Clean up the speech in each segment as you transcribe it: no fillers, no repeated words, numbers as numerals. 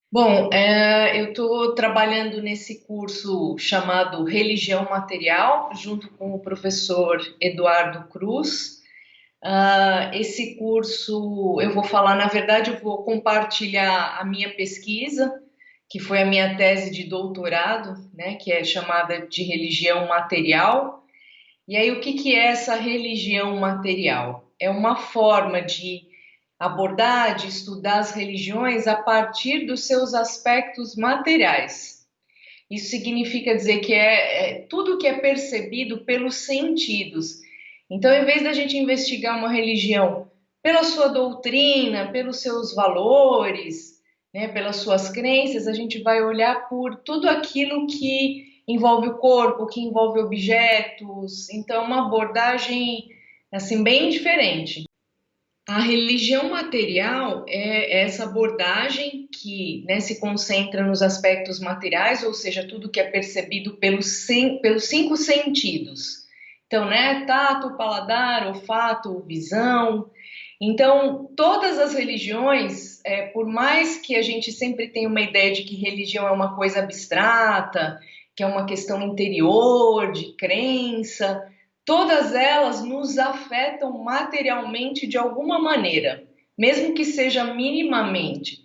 Bom, eu estou trabalhando nesse curso chamado Religião Material, junto com o professor Eduardo Cruz. Esse curso, eu vou falar, na verdade, eu vou compartilhar a minha pesquisa, que foi a minha tese de doutorado, né, que é chamada de Religião Material. E aí, o que que é essa religião material? É uma forma de abordar, de estudar as religiões a partir dos seus aspectos materiais. Isso significa dizer que é tudo que é percebido pelos sentidos. Então, em vez da gente investigar uma religião pela sua doutrina, pelos seus valores, né, pelas suas crenças, a gente vai olhar por tudo aquilo que envolve o corpo, que envolve objetos. Então, uma abordagem assim bem diferente. A religião material é essa abordagem que, né, se concentra nos aspectos materiais, ou seja, tudo que é percebido pelos cinco sentidos. Então, né, tato, paladar, olfato, visão. Então, todas as religiões, por mais que a gente sempre tenha uma ideia de que religião é uma coisa abstrata, que é uma questão interior, de crença, todas elas nos afetam materialmente de alguma maneira, mesmo que seja minimamente.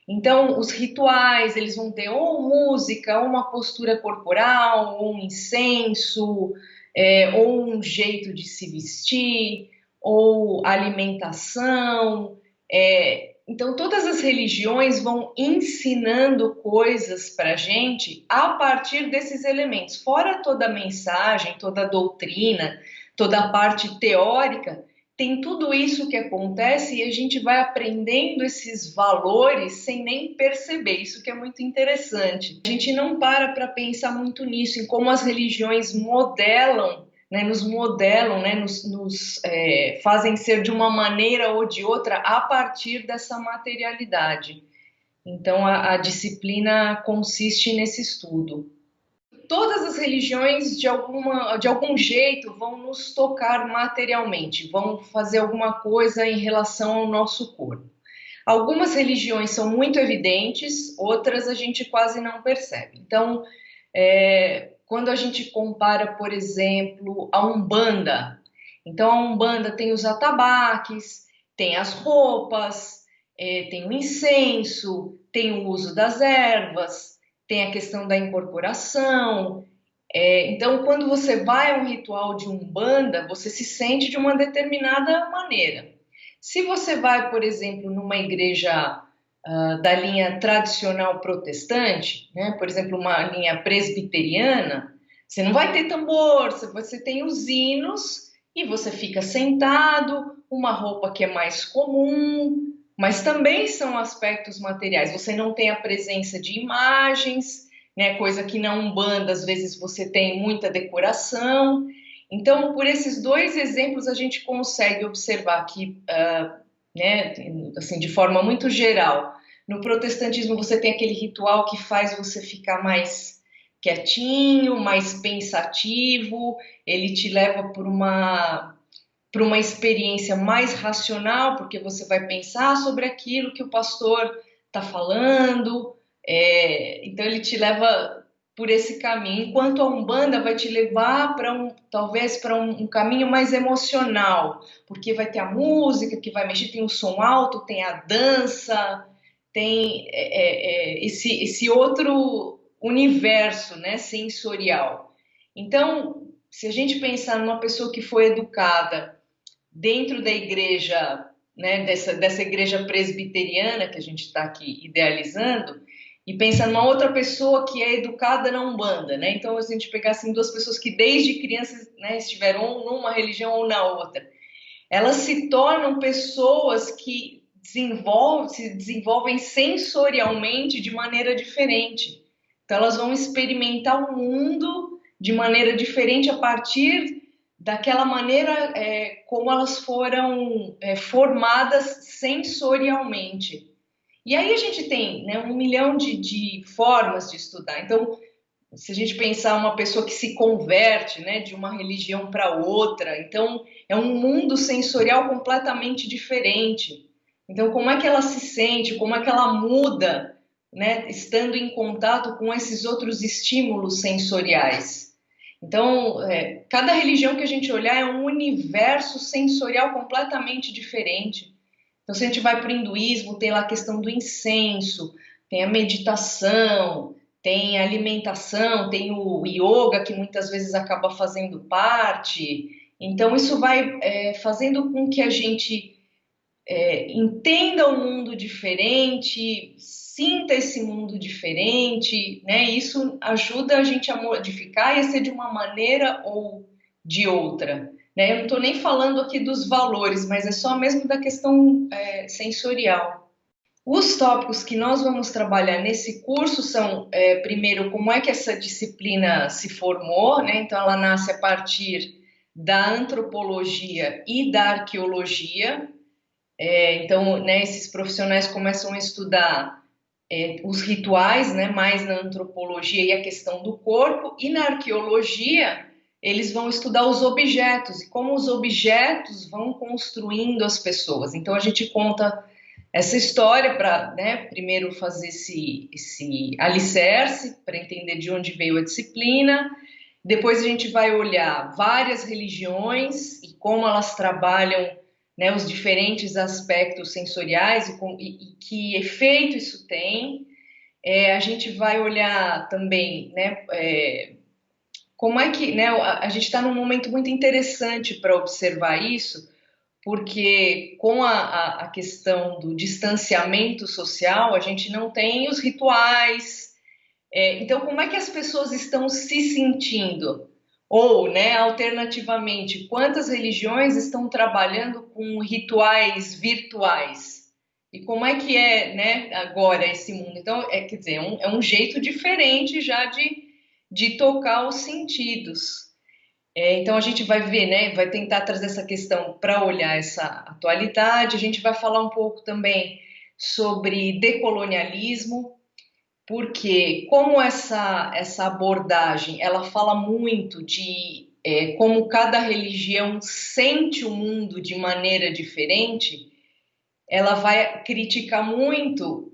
Então, os rituais, eles vão ter ou música, ou uma postura corporal, ou um incenso, ou um jeito de se vestir, ou alimentação. Então, todas as religiões vão ensinando coisas para a gente a partir desses elementos. Fora toda a mensagem, toda a doutrina, toda a parte teórica, tem tudo isso que acontece e a gente vai aprendendo esses valores sem nem perceber. Isso que é muito interessante. A gente não para pensar muito nisso, em como as religiões modelam, né, nos modelam, né, fazem ser de uma maneira ou de outra a partir dessa materialidade. Então, a disciplina consiste nesse estudo. Todas as religiões, de algum jeito, vão nos tocar materialmente, vão fazer alguma coisa em relação ao nosso corpo. Algumas religiões são muito evidentes, outras a gente quase não percebe. Então, quando a gente compara, por exemplo, a Umbanda, então a Umbanda tem os atabaques, tem as roupas, tem o incenso, tem o uso das ervas, tem a questão da incorporação. Então, quando você vai a um ritual de Umbanda, você se sente de uma determinada maneira. Se você vai, por exemplo, numa igreja da linha tradicional protestante, né? Por exemplo, uma linha presbiteriana, você não vai ter tambor, você tem os hinos e você fica sentado, uma roupa que é mais comum, mas também são aspectos materiais. Você não tem a presença de imagens, né? Coisa que na Umbanda às vezes você tem muita decoração. Então, por esses dois exemplos, a gente consegue observar que, né, assim, de forma muito geral, no protestantismo você tem aquele ritual que faz você ficar mais quietinho, mais pensativo, ele te leva por uma experiência mais racional, porque você vai pensar sobre aquilo que o pastor está falando, então ele te leva por esse caminho, enquanto a Umbanda vai te levar para talvez para um caminho mais emocional, porque vai ter a música que vai mexer, tem o som alto, tem a dança, tem esse outro universo, né, sensorial. Então, se a gente pensar numa pessoa que foi educada dentro da igreja, né, dessa igreja presbiteriana que a gente está aqui idealizando, e pensar numa outra pessoa que é educada na Umbanda, né? Então, se a gente pegar assim, duas pessoas que desde crianças, né, estiveram numa religião ou na outra, elas se tornam pessoas que se desenvolvem sensorialmente de maneira diferente. Então, elas vão experimentar o mundo de maneira diferente a partir daquela maneira como elas foram formadas sensorialmente. E aí a gente tem, né, um milhão de formas de estudar. Então, se a gente pensar uma pessoa que se converte, né, de uma religião para outra, então é um mundo sensorial completamente diferente. Então, como é que ela se sente? Como é que ela muda? né, estando em contato com esses outros estímulos sensoriais. Então, cada religião que a gente olhar é um universo sensorial completamente diferente. Então, se a gente vai para o hinduísmo, tem lá a questão do incenso, tem a meditação, tem a alimentação, tem o yoga, que muitas vezes acaba fazendo parte. Então, isso vai fazendo com que a gente entenda o mundo diferente, sinta esse mundo diferente, né? Isso ajuda a gente a modificar e a ser de uma maneira ou de outra, né? Eu não estou nem falando aqui dos valores, mas é só mesmo da questão sensorial. Os tópicos que nós vamos trabalhar nesse curso são, primeiro, como é que essa disciplina se formou, né? Então, ela nasce a partir da antropologia e da arqueologia. Então, né, esses profissionais começam a estudar os rituais, né, mais na antropologia e a questão do corpo, e na arqueologia eles vão estudar os objetos e como os objetos vão construindo as pessoas. Então, a gente conta essa história para, né, primeiro fazer esse alicerce, para entender de onde veio a disciplina. Depois a gente vai olhar várias religiões e como elas trabalham, né, os diferentes aspectos sensoriais e que efeito isso tem. A gente vai olhar também, né, como é que, né, a gente está num momento muito interessante para observar isso, porque com a questão do distanciamento social, a gente não tem os rituais. Então, como é que as pessoas estão se sentindo? Ou, né, alternativamente, quantas religiões estão trabalhando com rituais virtuais? E como é que é, né, agora esse mundo? Então, quer dizer, é um jeito diferente já de tocar os sentidos. Então, a gente vai ver, né, vai tentar trazer essa questão para olhar essa atualidade. A gente vai falar um pouco também sobre decolonialismo, porque como essa abordagem ela fala muito de como cada religião sente o mundo de maneira diferente, ela vai criticar muito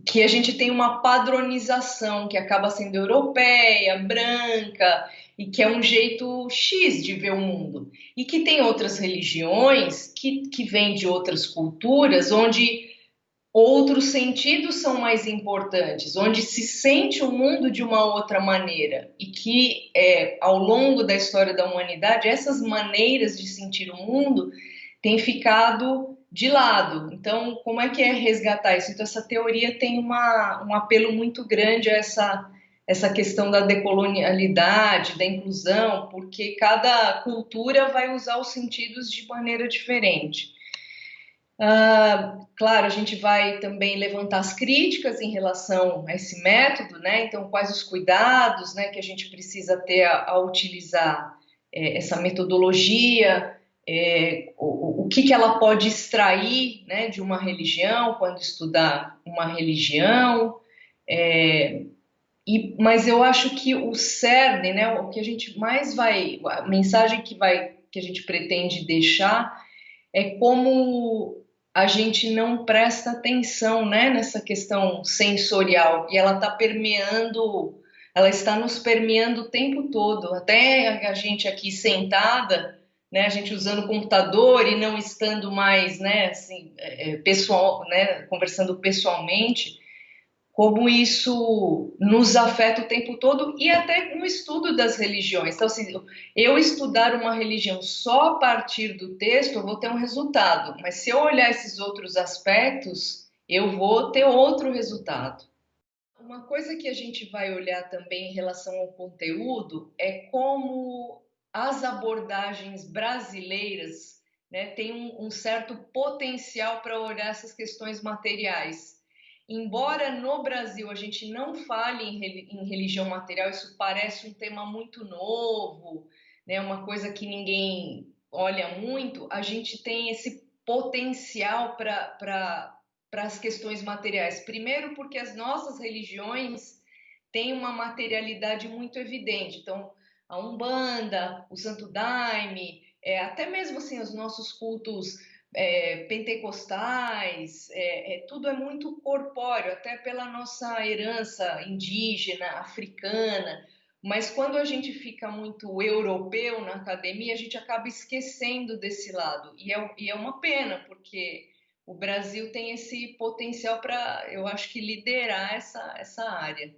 que a gente tem uma padronização que acaba sendo europeia, branca, e que é um jeito X de ver o mundo. E que tem outras religiões que vêm de outras culturas, onde outros sentidos são mais importantes, onde se sente o mundo de uma outra maneira e que ao longo da história da humanidade essas maneiras de sentir o mundo têm ficado de lado. Então, como é que é resgatar isso? Então, essa teoria tem um apelo muito grande a essa questão da decolonialidade, da inclusão, porque cada cultura vai usar os sentidos de maneira diferente. Claro, a gente vai também levantar as críticas em relação a esse método, né? Então, quais os cuidados, né, que a gente precisa ter ao utilizar essa metodologia, o que ela pode extrair, né, de uma religião quando estudar uma religião. Mas eu acho que o cerne, né, o que a gente mais vai, a mensagem que a gente pretende deixar é como a gente não presta atenção, né, nessa questão sensorial e ela está permeando, ela está nos permeando o tempo todo, até a gente aqui sentada, né, a gente usando o computador e não estando mais, né, assim, pessoal, né, conversando pessoalmente, como isso nos afeta o tempo todo e até no estudo das religiões. Então, assim, eu estudar uma religião só a partir do texto, eu vou ter um resultado, mas se eu olhar esses outros aspectos, eu vou ter outro resultado. Uma coisa que a gente vai olhar também em relação ao conteúdo é como as abordagens brasileiras, né, têm um certo potencial para olhar essas questões materiais. Embora no Brasil a gente não fale em religião material, isso parece um tema muito novo, né, uma coisa que ninguém olha muito, a gente tem esse potencial para as questões materiais. Primeiro, porque as nossas religiões têm uma materialidade muito evidente. Então, a Umbanda, o Santo Daime, até mesmo assim os nossos cultos pentecostais, tudo é muito corpóreo, até pela nossa herança indígena, africana. Mas quando a gente fica muito europeu na academia, a gente acaba esquecendo desse lado. E é uma pena, porque o Brasil tem esse potencial para, eu acho que, liderar essa área.